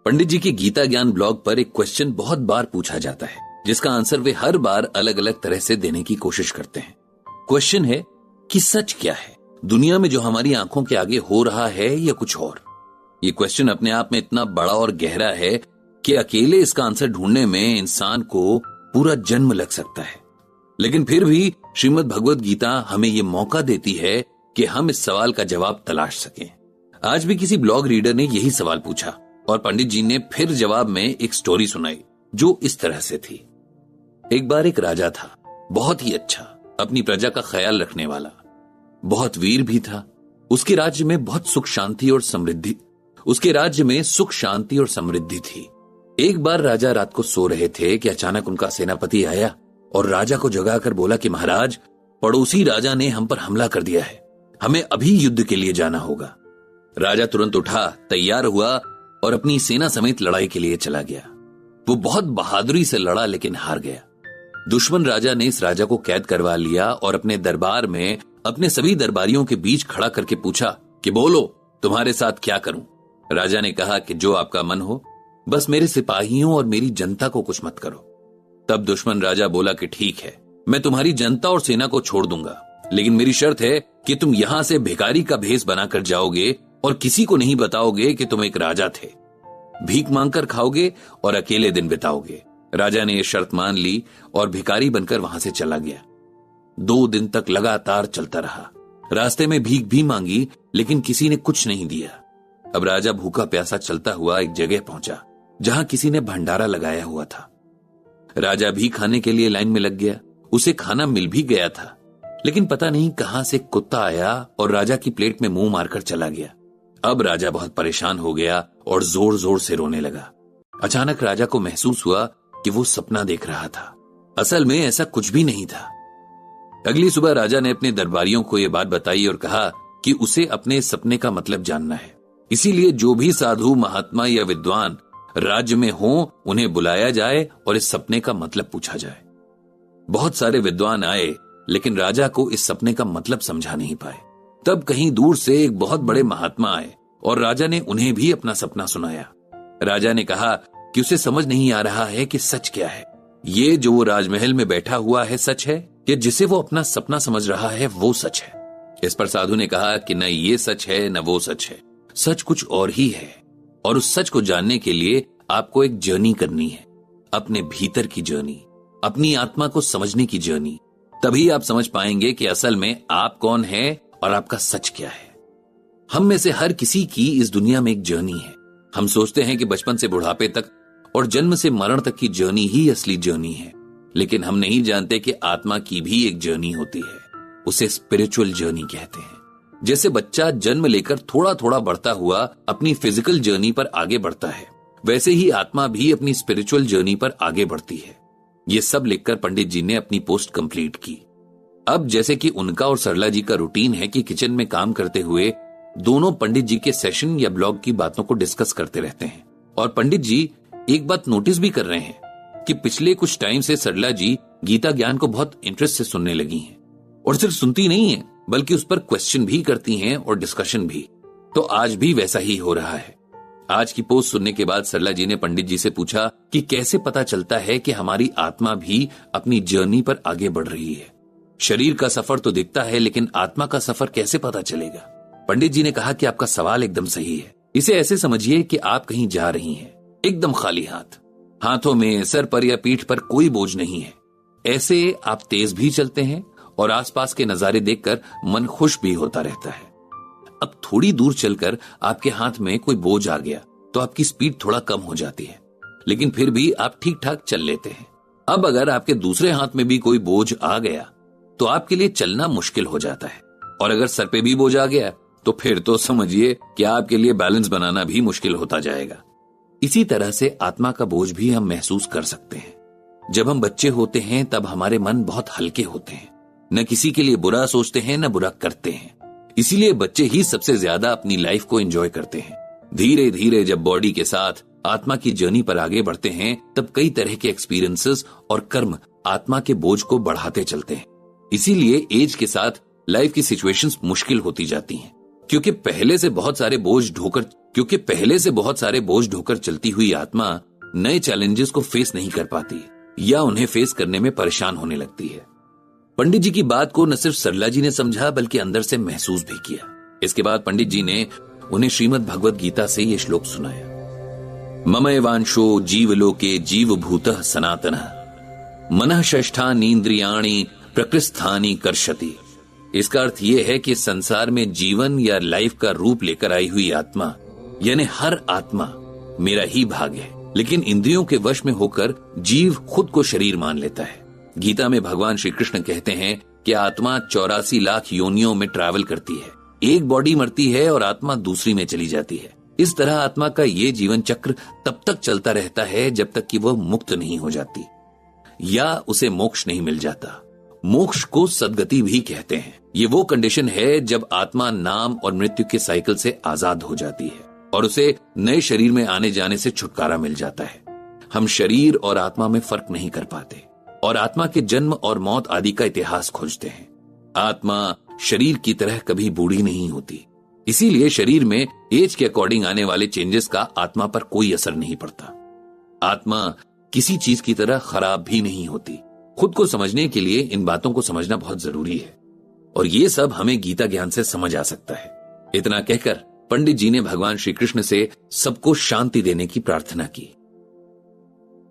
पंडित जी के गीता ज्ञान ब्लॉग पर एक क्वेश्चन बहुत बार पूछा जाता है, जिसका आंसर वे हर बार अलग अलग तरह से देने की कोशिश करते हैं। क्वेश्चन है कि सच क्या है, दुनिया में जो हमारी आंखों के आगे हो रहा है या कुछ और। ये क्वेश्चन अपने आप में इतना बड़ा और गहरा है कि अकेले इसका आंसर ढूंढने में इंसान को पूरा जन्म लग सकता है। लेकिन फिर भी श्रीमद् भगवत गीता हमें ये मौका देती है कि हम इस सवाल का जवाब तलाश सकें। आज भी किसी ब्लॉग रीडर ने यही सवाल पूछा और पंडित जी ने फिर जवाब में एक स्टोरी सुनाई जो इस तरह से थी। एक बार एक राजा था, बहुत ही अच्छा, अपनी प्रजा का ख्याल रखने वाला, बहुत वीर भी था। उसके राज्य में बहुत सुख शांति और समृद्धि थी। एक बार राजा रात को सो रहे थे कि अचानक उनका सेनापति आया और राजा को जगाकर बोला कि महाराज, पड़ोसी राजा ने हम पर हमला कर दिया है, हमें अभी युद्ध के लिए जाना होगा। राजा तुरंत उठा, तैयार हुआ और अपनी सेना समेत लड़ाई के लिए चला गया। वो बहुत बहादुरी से लड़ा लेकिन हार गया। दुश्मन राजा ने इस राजा को कैद करवा लिया और अपने दरबार में अपने सभी दरबारियों के बीच खड़ा करके पूछा कि बोलो, तुम्हारे साथ क्या करूं। राजा ने कहा कि जो आपका मन हो, बस मेरे सिपाहियों और मेरी जनता को कुछ मत करो। तब दुश्मन राजा बोला कि ठीक है, मैं तुम्हारी जनता और सेना को छोड़ दूंगा, लेकिन मेरी शर्त है कि तुम यहां से भिखारी का भेष बनाकर जाओगे और किसी को नहीं बताओगे कि तुम एक राजा थे। भीख मांगकर खाओगे और अकेले दिन बिताओगे। राजा ने यह शर्त मान ली और भिखारी बनकर वहां से चला गया। 2 दिन तक लगातार चलता रहा। रास्ते में भीख भी मांगी लेकिन किसी ने कुछ नहीं दिया। अब राजा भूखा प्यासा चलता हुआ एक जगह पहुंचा जहां किसी ने भंडारा लगाया हुआ था। राजा भी खाने के लिए लाइन में लग गया। उसे खाना मिल भी गया था, लेकिन पता नहीं कहां से कुत्ता आया और राजा की प्लेट में मुंह मारकर चला गया। अब राजा बहुत परेशान हो गया और जोर जोर से रोने लगा। अचानक राजा को महसूस हुआ कि वो सपना देख रहा था। असल में ऐसा कुछ भी नहीं था। अगली सुबह राजा ने अपने दरबारियों को यह बात बताई और कहा कि उसे अपने सपने का मतलब जानना है। इसीलिए जो भी साधु, महात्मा या विद्वान राज्य में हो, उन्हें बुलाया जाए और इस सपने का मतलब पूछा जाए। बहुत सारे विद्वान आए, लेकिन राजा को इस सपने का मतलब समझा नहीं पाए। तब कहीं दूर से एक बहुत बड़े महात्मा आए और राजा ने उन्हें भी अपना सपना सुनाया। राजा ने कहा कि उसे समझ नहीं आ रहा है कि सच क्या है। ये जो वो राजमहल में बैठा हुआ है सच है, या जिसे वो अपना सपना समझ रहा है वो सच है। इस पर साधु ने कहा कि न ये सच है न वो सच है, सच कुछ और ही है। और उस सच को जानने के लिए आपको एक जर्नी करनी है, अपने भीतर की जर्नी, अपनी आत्मा को समझने की जर्नी। तभी आप समझ पाएंगे कि असल में आप कौन है और आपका सच क्या है। हम में से हर किसी की इस दुनिया में एक जर्नी है। हम सोचते हैं कि बचपन से बुढ़ापे तक और जन्म से मरण तक की जर्नी ही असली जर्नी है, लेकिन हम नहीं जानते कि आत्मा की भी एक जर्नी होती है। उसे स्पिरिचुअल जर्नी कहते हैं। जैसे बच्चा जन्म लेकर थोड़ा थोड़ा बढ़ता हुआ अपनी फिजिकल जर्नी पर आगे बढ़ता है, वैसे ही आत्मा भी अपनी स्पिरिचुअल जर्नी पर आगे बढ़ती है। ये सब लिखकर पंडित जी ने अपनी पोस्ट कंप्लीट की। अब जैसे कि उनका और सरला जी का रूटीन है कि किचन में काम करते हुए दोनों पंडित जी के सेशन या ब्लॉग की बातों को डिस्कस करते रहते हैं। और पंडित जी एक बात नोटिस भी कर रहे हैं कि पिछले कुछ टाइम से सरला जी गीता ज्ञान को बहुत इंटरेस्ट से सुनने लगी हैं, और सिर्फ सुनती नहीं है बल्कि उस पर क्वेश्चन भी करती हैं और डिस्कशन भी। तो आज भी वैसा ही हो रहा है। आज की पोस्ट सुनने के बाद सरला जी ने पंडित जी से पूछा कि कैसे पता चलता है कि हमारी आत्मा भी अपनी जर्नी पर आगे बढ़ रही है। शरीर का सफर तो दिखता है, लेकिन आत्मा का सफर कैसे पता चलेगा। पंडित जी ने कहा कि आपका सवाल एकदम सही है। इसे ऐसे समझिए कि आप कहीं जा रही हैं, एकदम खाली हाथ, हाथों में, सर पर या पीठ पर कोई बोझ नहीं है। ऐसे आप तेज भी चलते हैं और आसपास के नजारे देखकर मन खुश भी होता रहता है। अब थोड़ी दूर चलकर आपके हाथ में कोई बोझ आ गया तो आपकी स्पीड थोड़ा कम हो जाती है, लेकिन फिर भी आप ठीक ठाक चल लेते हैं। अब अगर आपके दूसरे हाथ में भी कोई बोझ आ गया तो आपके लिए चलना मुश्किल हो जाता है, और अगर सर पे भी बोझ आ गया तो फिर तो समझिए कि आपके लिए बैलेंस बनाना भी मुश्किल होता जाएगा। इसी तरह से आत्मा का बोझ भी हम महसूस कर सकते हैं। जब हम बच्चे होते हैं तब हमारे मन बहुत हल्के होते हैं, न किसी के लिए बुरा सोचते हैं न बुरा करते हैं। इसीलिए बच्चे ही सबसे ज्यादा अपनी लाइफ को एंजॉय करते हैं। धीरे धीरे जब बॉडी के साथ आत्मा की जर्नी पर आगे बढ़ते हैं तब कई तरह के एक्सपीरियंसेस और कर्म आत्मा के बोझ को बढ़ाते चलते हैं। इसीलिए एज के साथ लाइफ की सिचुएशंस मुश्किल होती जाती हैं। क्योंकि पहले से बहुत सारे बोझ ढोकर चलती हुई आत्मा नए चैलेंजेस को फेस नहीं कर पाती या उन्हें फेस करने में परेशान होने लगती है। पंडित जी की बात को न सिर्फ सरला जी ने समझा बल्कि अंदर से महसूस भी किया। इसके बाद पंडित जी ने उन्हें श्रीमद् भगवद गीता से ये श्लोक सुनाया। मम एवांशो जीवलोके जीवभूतः सनातनः मनः षष्ठानीन्द्रियाणि प्रकृस्थानि कर्षति। इसका अर्थ यह है कि संसार में जीवन या लाइफ का रूप लेकर आई हुई आत्मा यानी हर आत्मा मेरा ही भाग है, लेकिन इंद्रियों के वश में होकर जीव खुद को शरीर मान लेता है। गीता में भगवान श्री कृष्ण कहते हैं कि आत्मा 84 लाख योनियों में ट्रैवल करती है, एक बॉडी मरती है और आत्मा दूसरी में चली जाती है। इस तरह आत्मा का ये जीवन चक्र तब तक चलता रहता है जब तक कि वह मुक्त नहीं हो जाती या उसे मोक्ष नहीं मिल जाता। मोक्ष को सद्गति भी कहते हैं। ये वो कंडीशन है जब आत्मा नाम और मृत्यु के साइकिल से आजाद हो जाती है और उसे नए शरीर में आने जाने से छुटकारा मिल जाता है। हम शरीर और आत्मा में फर्क नहीं कर पाते और आत्मा के जन्म और मौत आदि का इतिहास खोजते हैं। आत्मा शरीर की तरह कभी बूढ़ी नहीं होती, इसीलिए शरीर में एज के अकॉर्डिंग आने वाले चेंजेस का आत्मा पर कोई असर नहीं पड़ता। आत्मा किसी चीज की तरह खराब भी नहीं होती। खुद को समझने के लिए इन बातों को समझना बहुत जरूरी है और ये सब हमें गीता ज्ञान से समझ आ सकता है। इतना कहकर पंडित जी ने भगवान श्री कृष्ण से सबको शांति देने की प्रार्थना की।